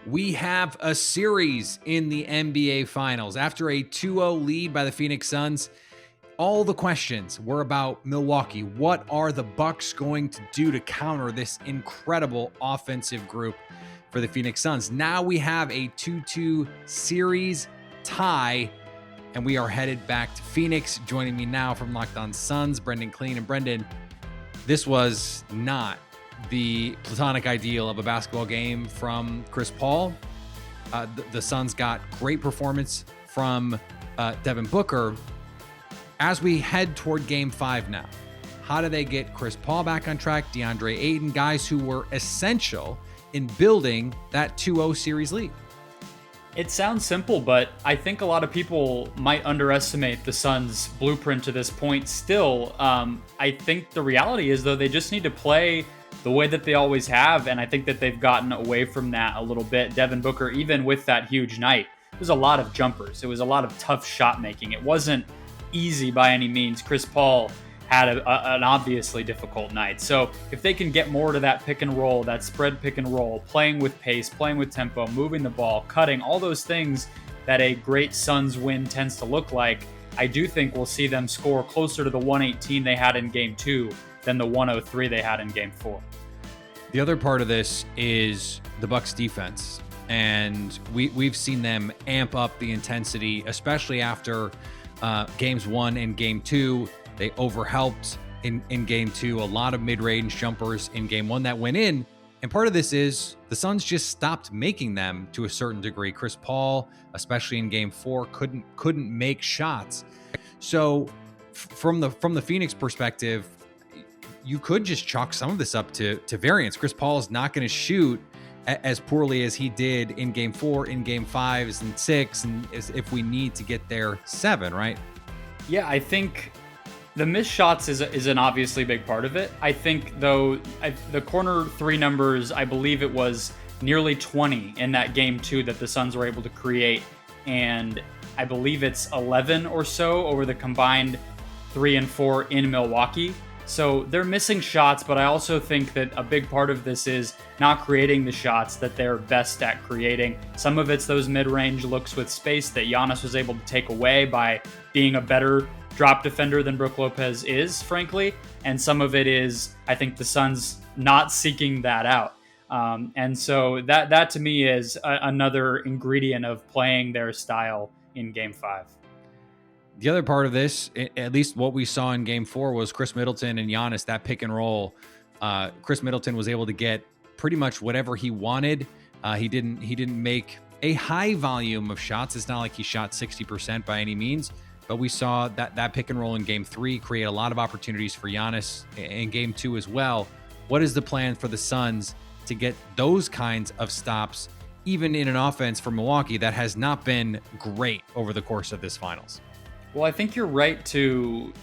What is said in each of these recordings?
We have a series in the NBA Finals. After a 2-0 lead by the Phoenix Suns, all the questions were about Milwaukee. What are the Bucks going to do to counter this incredible offensive group for the Phoenix Suns? Now we have a 2-2 series tie, and we are headed back to Phoenix. Joining me now from Locked On Suns, Brendon Kleen. And Brendon, this was not the platonic ideal of a basketball game from Chris Paul. The Suns got great performance from Devin Booker. As we head toward Game 5 now, how do they get Chris Paul back on track, DeAndre Ayton, guys who were essential in building that 2-0 series lead? It sounds simple, but I think a lot of people might underestimate the Suns' blueprint to this point still. I think the reality is, though, they just need to play the way that they always have, and I think that they've gotten away from that a little bit. Devin Booker, even with that huge night, it was a lot of jumpers. It was a lot of tough shot making. It wasn't easy by any means. Chris Paul had an obviously difficult night. So if they can get more to that pick and roll, that spread pick and roll, playing with pace, playing with tempo, moving the ball, cutting, all those things that a great Suns win tends to look like, I do think we'll see them score closer to the 118 they had in Game 2 than the 103 they had in Game 4. The other part of this is the Bucks defense. And we've seen them amp up the intensity, especially after Games 1 and Game 2. They overhelped in Game 2, a lot of mid-range jumpers in Game 1 that went in. And part of this is the Suns just stopped making them to a certain degree. Chris Paul, especially in Game 4, couldn't make shots. So from the Phoenix perspective, you could just chalk some of this up to variance. Chris Paul is not going to shoot as poorly as he did in Game 4, in Game 5 and 6, and if we need to get there 7, right? Yeah, I think the missed shots is an obviously big part of it. I think, though, the corner 3 numbers, I believe it was nearly 20 in that Game 2 that the Suns were able to create, and I believe it's 11 or so over the combined 3 and 4 in Milwaukee. So they're missing shots, but I also think that a big part of this is not creating the shots that they're best at creating. Some of it's those mid-range looks with space that Giannis was able to take away by being a better drop defender than Brook Lopez is, frankly. And some of it is, I think, the Suns not seeking that out. And so that to me is another ingredient of playing their style in Game 5. The other part of this, at least what we saw in Game 4, was Chris Middleton and Giannis, that pick and roll. Chris Middleton was able to get pretty much whatever he wanted. He didn't make a high volume of shots. It's not like he shot 60% by any means, but we saw that pick and roll in Game 3 create a lot of opportunities for Giannis in Game 2 as well. What is the plan for the Suns to get those kinds of stops, even in an offense for Milwaukee that has not been great over the course of this finals? Well, I think you're right to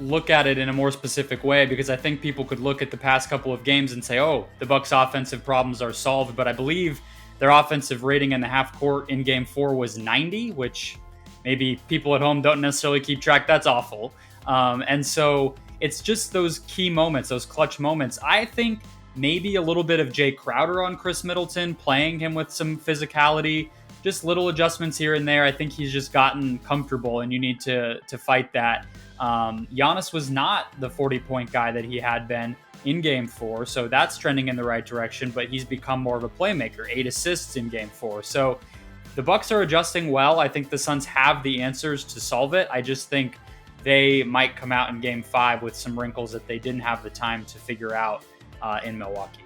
look at it in a more specific way, because I think people could look at the past couple of games and say, oh, the Bucks' offensive problems are solved. But I believe their offensive rating in the half court in Game 4 was 90, which maybe people at home don't necessarily keep track. That's awful. And so it's just those key moments, those clutch moments. I think maybe a little bit of Jay Crowder on Chris Middleton, playing him with some physicality, just little adjustments here and there. I think he's just gotten comfortable, and you need to fight that. Giannis was not the 40-point guy that he had been in Game 4, so that's trending in the right direction, but he's become more of a playmaker, 8 assists in Game 4. So the Bucks are adjusting well. I think the Suns have the answers to solve it. I just think they might come out in Game 5 with some wrinkles that they didn't have the time to figure out in Milwaukee.